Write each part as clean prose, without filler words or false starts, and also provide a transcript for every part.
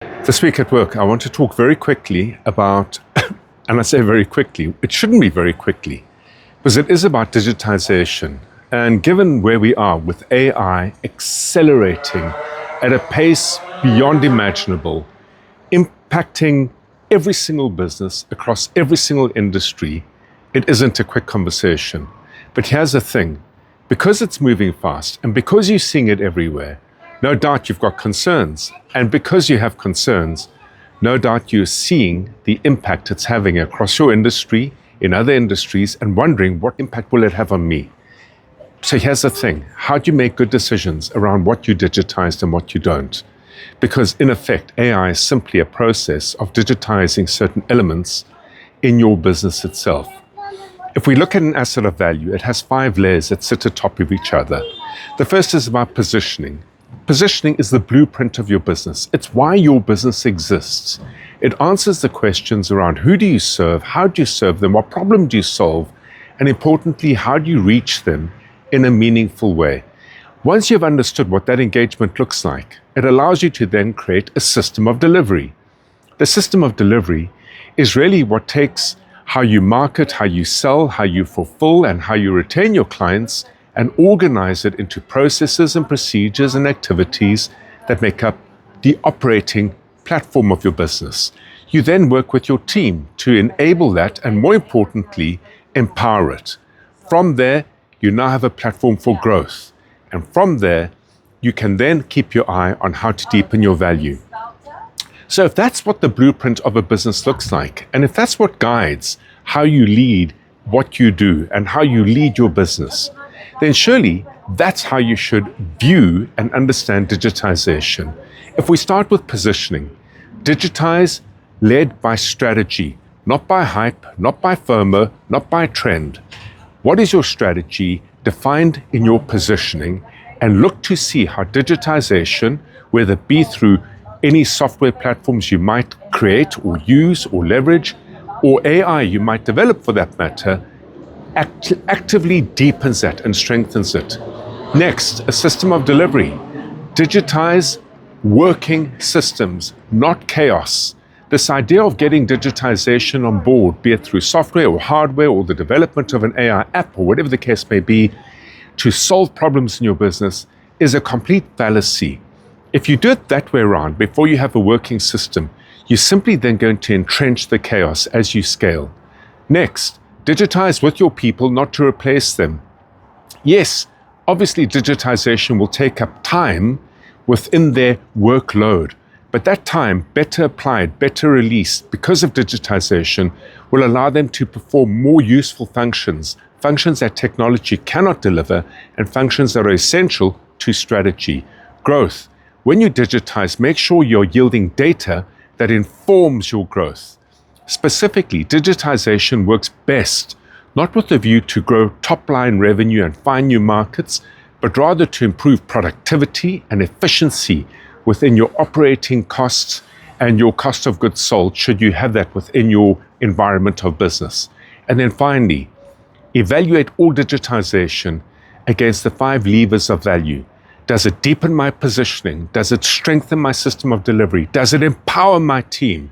This week at work, I want to talk very quickly about, and I say very quickly, it shouldn't be very quickly, because it is about digitization. And given where we are with AI accelerating at a pace beyond imaginable, impacting every single business across every single industry, it isn't a quick conversation. But here's the thing, because it's moving fast and because you're seeing it everywhere, no doubt you've got concerns. And because you have concerns, no doubt you're seeing the impact it's having across your industry, in other industries, and wondering what impact will it have on me. So here's the thing, how do you make good decisions around what you digitized and what you don't? Because in effect, AI is simply a process of digitizing certain elements in your business itself. If we look at an asset of value, it has 5 layers that sit atop of each other. The first is about positioning. Positioning is the blueprint of your business. It's why your business exists. It answers the questions around who do you serve, how do you serve them, what problem do you solve, and importantly, how do you reach them in a meaningful way. Once you've understood what that engagement looks like, it allows you to then create a system of delivery. The system of delivery is really what takes how you market, how you sell, how you fulfill, and how you retain your clients and organize it into processes and procedures and activities that make up the operating platform of your business. You then work with your team to enable that and, more importantly, empower it. From there, you now have a platform for growth. And from there, you can then keep your eye on how to deepen your value. So if that's what the blueprint of a business looks like, and if that's what guides how you lead what you do and how you lead your business, then surely that's how you should view and understand digitization. If we start with positioning, digitize led by strategy, not by hype, not by FOMO, not by trend. What is your strategy defined in your positioning, and look to see how digitization, whether it be through any software platforms you might create or use or leverage, or AI you might develop for that matter, actively deepens that and strengthens it. Next, a system of delivery. Digitize working systems, not chaos. This idea of getting digitization on board, be it through software or hardware or the development of an AI app or whatever the case may be, to solve problems in your business is a complete fallacy. If you do it that way around, before you have a working system, you're simply then going to entrench the chaos as you scale. Next, digitize with your people, not to replace them. Yes, obviously digitization will take up time within their workload, but that time, better applied, better released because of digitization, will allow them to perform more useful functions, functions that technology cannot deliver, and functions that are essential to strategy. Growth. When you digitize, make sure you're yielding data that informs your growth. Specifically, digitization works best not with a view to grow top-line revenue and find new markets, but rather to improve productivity and efficiency within your operating costs and your cost of goods sold, should you have that within your environment of business. And then finally, evaluate all digitization against the 5 levers of value. Does it deepen my positioning? Does it strengthen my system of delivery? Does it empower my team?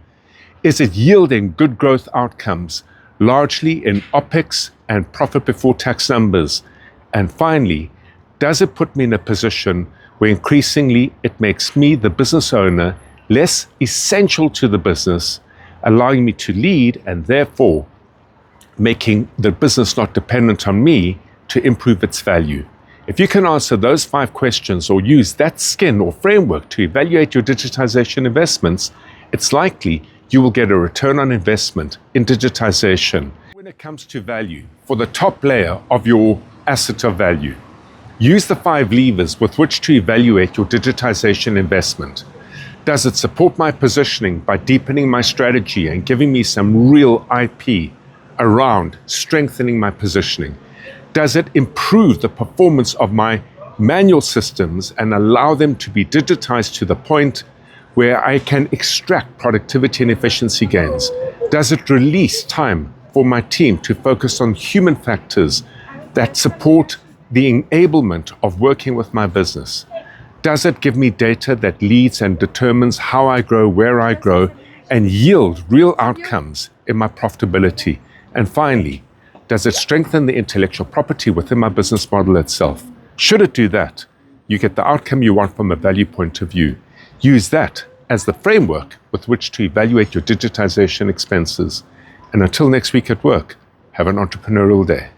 Is it yielding good growth outcomes, largely in OPEX and profit before tax numbers? And finally, does it put me in a position where increasingly it makes me, the business owner, less essential to the business, allowing me to lead and therefore making the business not dependent on me to improve its value? If you can answer those 5 questions or use that skin or framework to evaluate your digitization investments, it's likely you will get a return on investment in digitization. When it comes to value, for the top layer of your asset of value, use the 5 levers with which to evaluate your digitization investment. Does it support my positioning by deepening my strategy and giving me some real IP around strengthening my positioning? Does it improve the performance of my manual systems and allow them to be digitized to the point where I can extract productivity and efficiency gains? Does it release time for my team to focus on human factors that support the enablement of working with my business? Does it give me data that leads and determines how I grow, where I grow, and yield real outcomes in my profitability? And finally, does it strengthen the intellectual property within my business model itself? Should it do that, you get the outcome you want from a value point of view. Use that as the framework with which to evaluate your digitization expenses. And until next week at work, have an entrepreneurial day.